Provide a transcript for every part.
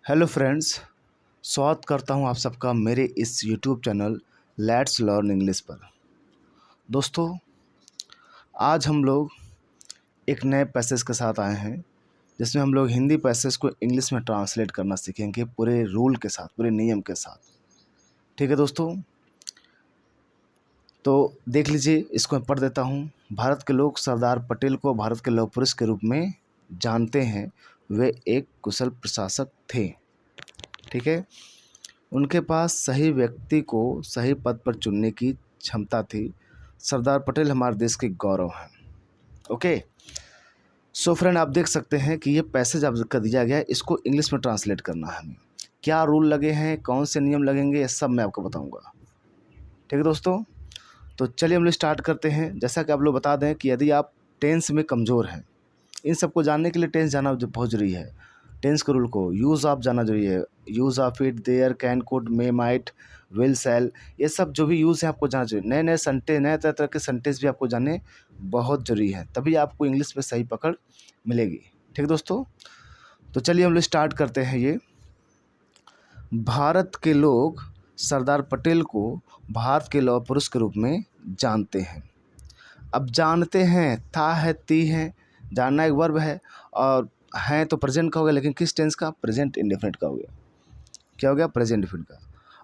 Hello friends, स्वागत करता हूं आप सबका मेरे इस YouTube channel let's learn English पर। दोस्तों, आज हम लोग एक नए पैसेज के साथ आए हैं जिसमें हम लोग हिंदी पैसेज को इंग्लिश में ट्रांसलेट करना सीखेंगे पूरे रूल के साथ, पूरे नियम के साथ। ठीक है दोस्तों, तो देख लीजिए, इसको मैं पढ़ देता हूँ। भारत के लोग सरदार पटेल को भारत के लौह पुरुष के रूप में जानते हैं। वे एक कुशल प्रशासक थे। ठीक है, उनके पास सही व्यक्ति को सही पद पर चुनने की क्षमता थी। सरदार पटेल हमारे देश के गौरव हैं। ओके, सो फ्रेंड, आप देख सकते हैं कि ये पैसेज आपका दिया गया है, इसको इंग्लिश में ट्रांसलेट करना है हमें। क्या रूल लगे हैं, कौन से नियम लगेंगे, ये सब मैं आपको बताऊंगा। ठीक है दोस्तों, तो चलिए हम लोग स्टार्ट करते हैं। जैसा कि आप लोग बता दें कि यदि आप टेंस में कमज़ोर हैं, इन सबको जानने के लिए टेंस जाना बहुत जरूरी है। टेंस के रूल को यूज़ ऑफ जाना जरूरी है। Use of it, there, can, could, may, might, will, shall, ये सब जो भी यूज़ है आपको जानना चाहिए। नए नए सेंटेंस, नए तरह तरह के सेंटेंस भी आपको जानने बहुत ज़रूरी है, तभी आपको इंग्लिश में सही पकड़ मिलेगी। ठीक है दोस्तों, तो चलिए हम लोग स्टार्ट करते हैं। ये भारत के लोग सरदार पटेल को भारत के लौह पुरुष के रूप में जानते हैं। अब जानते हैं, था है, ती है, जानना एक वर्ब है, और हैं तो प्रेजेंट का हो गया, लेकिन किस टेंस का? प्रेजेंट इंडेफिनिट का हो गया। क्या हो गया? प्रेजेंट इंडेफिनिट का।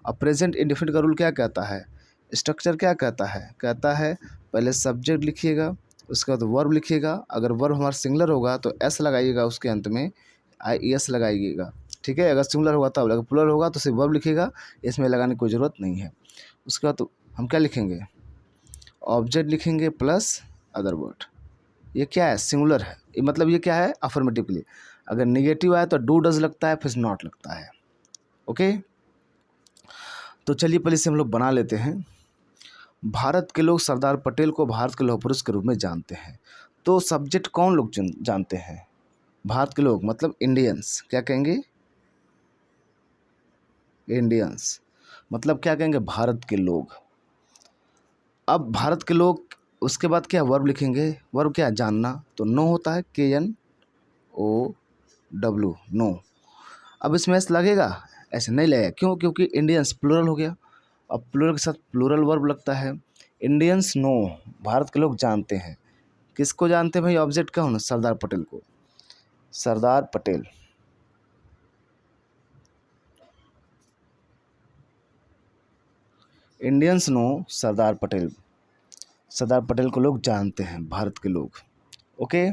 अब प्रेजेंट इंडेफिनिट का रूल क्या कहता है? स्ट्रक्चर क्या कहता है? कहता है पहले सब्जेक्ट लिखिएगा, उसके बाद वर्ब लिखिएगा। अगर वर्ब हमारा सिंगुलर होगा तो एस लगाइएगा, उसके अंत में आई एस लगाइएगा। ठीक है, अगर सिंगुलर होगा तब, अगर प्लुरल होगा तो सिर्फ वर्ब लिखिएगा, इसमें लगाने की कोई ज़रूरत नहीं है। उसके बाद तो हम क्या लिखेंगे? ऑब्जेक्ट लिखेंगे प्लस अदर वर्ड। ये क्या है? सिंगुलर है, ये मतलब ये क्या है? अफर्मेटिव के लिए। अगर नेगेटिव आए तो डू डज लगता है, फिर नॉट लगता है। ओके, तो चलिए पहले से हम लोग बना लेते हैं। भारत के लोग सरदार पटेल को भारत के लौह पुरुष के रूप में जानते हैं। तो सब्जेक्ट कौन लोग जानते हैं? भारत के लोग मतलब इंडियंस। क्या कहेंगे? इंडियंस मतलब क्या कहेंगे? भारत के लोग। अब भारत के लोग, उसके बाद क्या वर्ब लिखेंगे? वर्ब क्या? जानना। तो नो होता है, KNOW, नो। अब इसमें एस लगेगा? ऐसे नहीं लगेगा। क्यों? क्योंकि इंडियंस प्लूरल हो गया। अब प्लूरल के साथ प्लूरल वर्ब लगता है। इंडियंस नो, भारत के लोग जानते हैं। किसको जानते हैं भाई? ऑब्जेक्ट क्या होना? सरदार पटेल को। सरदार पटेल। Indians no Sardar Patel. सरदार पटेल को लोग जानते हैं, भारत के लोग। ओके,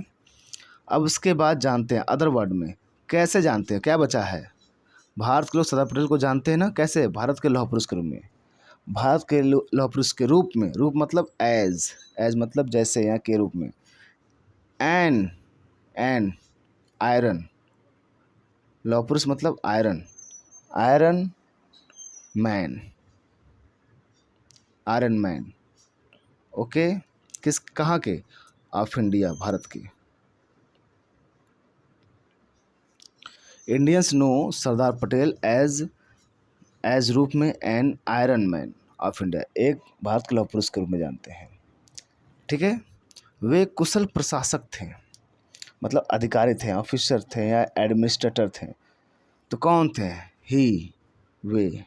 अब उसके बाद जानते हैं अदर वर्ड में। कैसे जानते हैं? क्या बचा है? भारत के लोग सरदार पटेल को जानते हैं ना, कैसे? भारत के लौह पुरुष के रूप में। भारत के लौह पुरुष के रूप में। रूप मतलब एज, एज मतलब जैसे, यहाँ के रूप में। एन आयरन, लौह पुरुष मतलब iron, iron man, iron man. Okay, किस, कहाँ के? ऑफ इंडिया, भारत के। Indians no Sardar Patel as रूप में an iron man of India, एक भारत के लौह पुरुष के रूप में जानते हैं। ठीक है, वे कुशल प्रशासक थे, मतलब अधिकारी थे, ऑफिसर थे या एडमिनिस्ट्रेटर थे। तो कौन थे? ही, वे,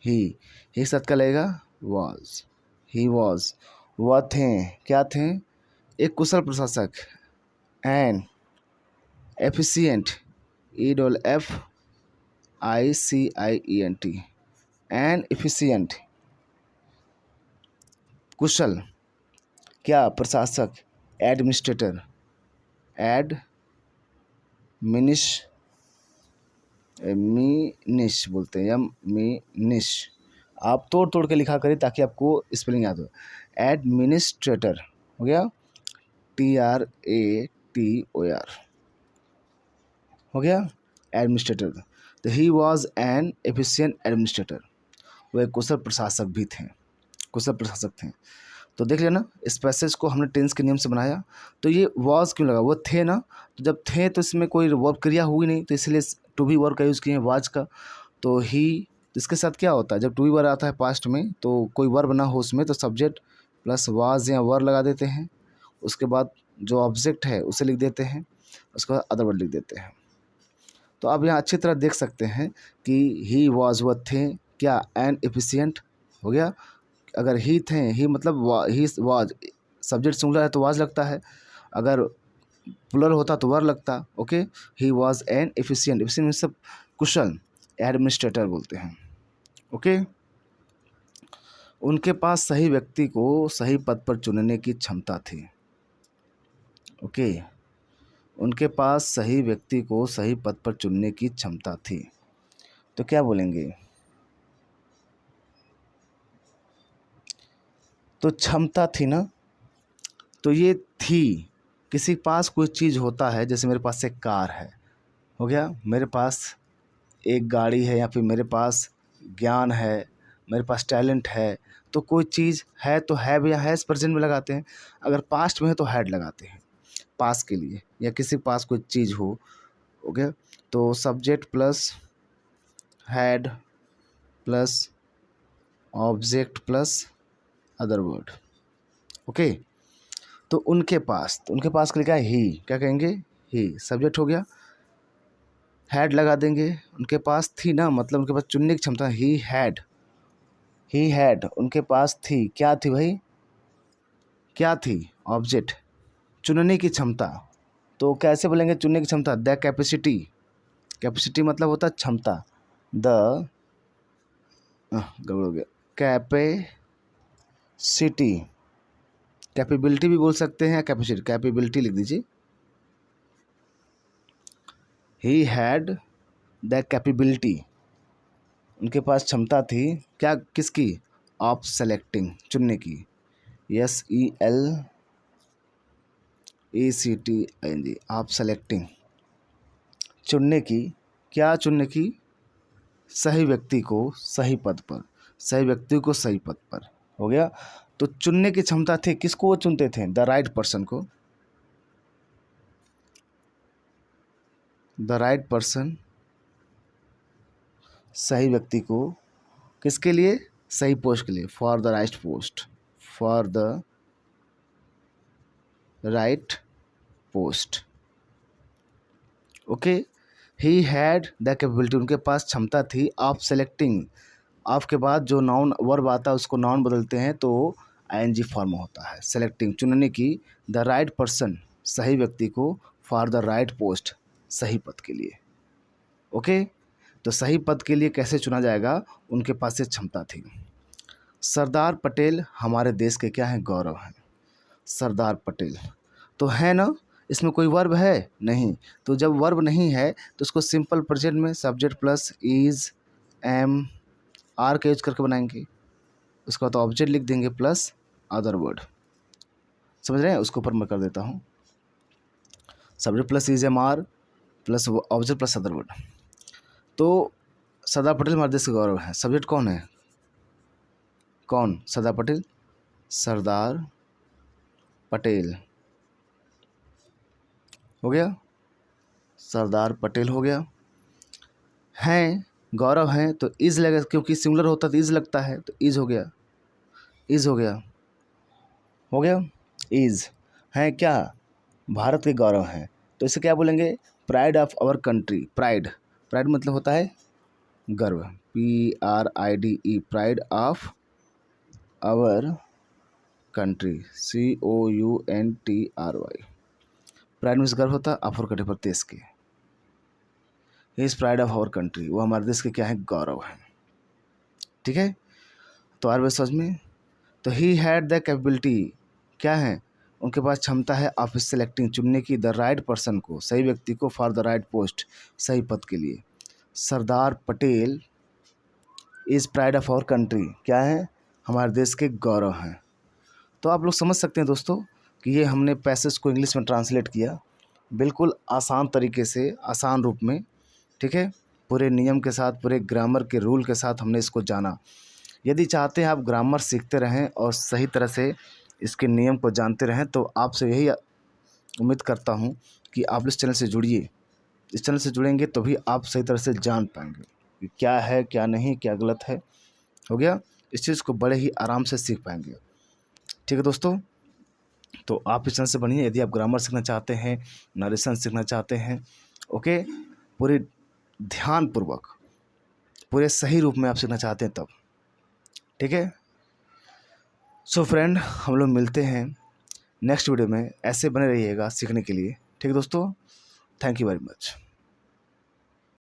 ही साथ का लगेगा वॉज, ही वॉज, वह थे, क्या थे? एक कुशल प्रशासक। An efficient, EFFICIENT, an efficient, कुशल, क्या? प्रशासक, एडमिनिस्ट्रेटर, मिनिश बोलते हैं, मिनिश। आप तोड़ तोड़ के लिखा करिए ताकि आपको स्पेलिंग याद हो। एडमिनिस्ट्रेटर हो गया, TRATOR हो गया, एडमिनिस्ट्रेटर। तो he was an efficient administrator, वह कुशल प्रशासक भी थे, कुशल प्रशासक थे। तो देख लेना, इस पैसेज को हमने टेंस के नियम से बनाया। तो ये वॉज क्यों लगा? वो थे ना, तो जब थे तो इसमें कोई वर्ब क्रिया हुई नहीं, तो इसलिए टू बी वर्ब का यूज़ किए, वाज का। तो ही, इसके साथ क्या होता है? जब टू बी वर्ब आता है पास्ट में, तो कोई वर्ब ना हो उसमें, तो सब्जेक्ट प्लस वाज या वर लगा देते हैं। उसके बाद जो ऑब्जेक्ट है उसे लिख देते हैं, उसके बाद अदर वर्ड लिख देते हैं। तो आप यहाँ अच्छी तरह देख सकते हैं कि ही वॉज वह थे, क्या एन एफिशिएंट हो गया। अगर ही थे, ही मतलब ही वॉज, सब्जेक्ट सिंगुलर है तो वाज लगता है, अगर प्लूरल होता तो वर लगता। Okay, he was an efficient, efficient means सब कुशल, एडमिनिस्ट्रेटर बोलते हैं। ओके, उनके पास सही व्यक्ति को सही पद पर चुनने की क्षमता थी। ओके, उनके पास सही व्यक्ति को सही पद पर चुनने की क्षमता थी, तो क्या बोलेंगे? तो क्षमता थी ना, तो ये थी। किसी के पास कोई चीज़ होता है, जैसे मेरे पास एक कार है, हो गया, मेरे पास एक गाड़ी है, या फिर मेरे पास ज्ञान है, मेरे पास टैलेंट है, तो कोई चीज़ है तो हैव या हैज़ प्रेजेंट में लगाते हैं। अगर पास्ट में है तो हैड लगाते हैं पास के लिए, या किसी के पास कोई चीज़ हो गया, तो subject plus had plus object plus other word. Okay, तो उनके पास, तो उनके पास के लिए क्या है? ही, क्या कहेंगे? ही सब्जेक्ट हो गया, हैड लगा देंगे। उनके पास थी ना, मतलब उनके पास चुनने की क्षमता, ही हैड, उनके पास थी, क्या थी भाई? क्या थी? ऑब्जेक्ट, चुनने की क्षमता। तो कैसे बोलेंगे चुनने की क्षमता? द कैपेसिटी, कैपेसिटी मतलब होता है क्षमता, द गड़बड़ हो गया, कैपेसिटी, कैपेबिलिटी भी बोल सकते हैं, कैपेसिटी, कैपेबिलिटी लिख दीजिए। ही हैड द कैपेबिलिटी, उनके पास क्षमता थी, क्या, किसकी? ऑफ सेलेक्टिंग, चुनने की, SELECTING, ऑफ सेलेक्टिंग, चुनने की, क्या चुनने की? सही व्यक्ति को सही पद पर, सही व्यक्ति को सही पद पर, हो गया। तो चुनने की क्षमता थी, किसको वो चुनते थे? द राइट पर्सन को, द राइट पर्सन, सही व्यक्ति को, किसके लिए? सही पोस्ट के लिए, for the right post, for the right post. Okay, he had the capability, उनके पास क्षमता थी ऑफ सेलेक्टिंग, ऑफ के बाद जो नाउन वर्ब आता है उसको नाउन बदलते हैं तो ING फॉर्म होता है, सेलेक्टिंग, चुनने की, द राइट पर्सन, सही व्यक्ति को, फॉर द राइट पोस्ट, सही पद के लिए। ओके, तो सही पद के लिए कैसे चुना जाएगा? उनके पास ये क्षमता थी। सरदार पटेल हमारे देश के क्या हैं? गौरव हैं। सरदार पटेल तो है ना, इसमें कोई वर्ब है नहीं, तो जब वर्ब नहीं है तो उसको सिंपल प्रेजेंट में subject plus is, am, are का यूज करके बनाएंगे। उसके बाद ऑब्जेक्ट लिख देंगे प्लस अदर वर्ड, समझ रहे हैं? उसके ऊपर मैं कर देता हूँ, subject plus is, am, are plus object plus other word. तो सरदार पटेल हमारे देश के गौरव हैं। सब्जेक्ट कौन है? कौन? सरदार पटेल, सरदार पटेल हो गया, सरदार पटेल हो गया। हैं, गौरव हैं, तो इज लगेगा, क्योंकि सिंगुलर होता तो इज लगता है, तो इज हो गया, इज हो गया, हो गया, इज हैं, क्या? भारत के गौरव हैं, तो इसे क्या बोलेंगे? Pride of our country. Pride, pride मतलब होता है गर्व, PRIDE, pride of our country, COUNTRY। Pride means गर्व होता है, ऑफ आवर कंट्री पर, देश के। He is pride of our country, वो हमारे देश के क्या है? गौरव हैं। ठीक है, तो आर समझ में। तो ही हैड द कैपेबिलिटी, क्या है? उनके पास क्षमता है ऑफ सेलेक्टिंग, चुनने की, द राइट पर्सन को, सही व्यक्ति को, फॉर द राइट पोस्ट, सही पद के लिए। Sardar Patel is pride of our country, क्या है? हमारे देश के गौरव हैं। तो आप लोग समझ सकते हैं दोस्तों कि ये हमने पैसेज को इंग्लिश में ट्रांसलेट किया, बिल्कुल आसान तरीके से, आसान रूप में। ठीक है, पूरे नियम के साथ, पूरे ग्रामर के रूल के साथ हमने इसको जाना। यदि चाहते हैं आप ग्रामर सीखते रहें और सही तरह से इसके नियम को जानते रहें, तो आपसे यही उम्मीद करता हूं कि आप इस चैनल से जुड़िए। इस चैनल से जुड़ेंगे तो भी आप सही तरह से जान पाएंगे कि क्या है, क्या नहीं, क्या गलत है, हो गया। इस चीज़ को बड़े ही आराम से सीख पाएंगे। ठीक है दोस्तों, तो आप इस चैनल से बनिए। यदि आप ग्रामर सीखना चाहते हैं, नरेशन सीखना चाहते हैं, ओके, पूरी ध्यानपूर्वक पूरे सही रूप में आप सीखना चाहते हैं तब। ठीक है। सो फ्रेंड, हम लोग मिलते हैं नेक्स्ट वीडियो में। ऐसे बने रहिएगा सीखने के लिए। ठीक है दोस्तों, थैंक यू वेरी मच।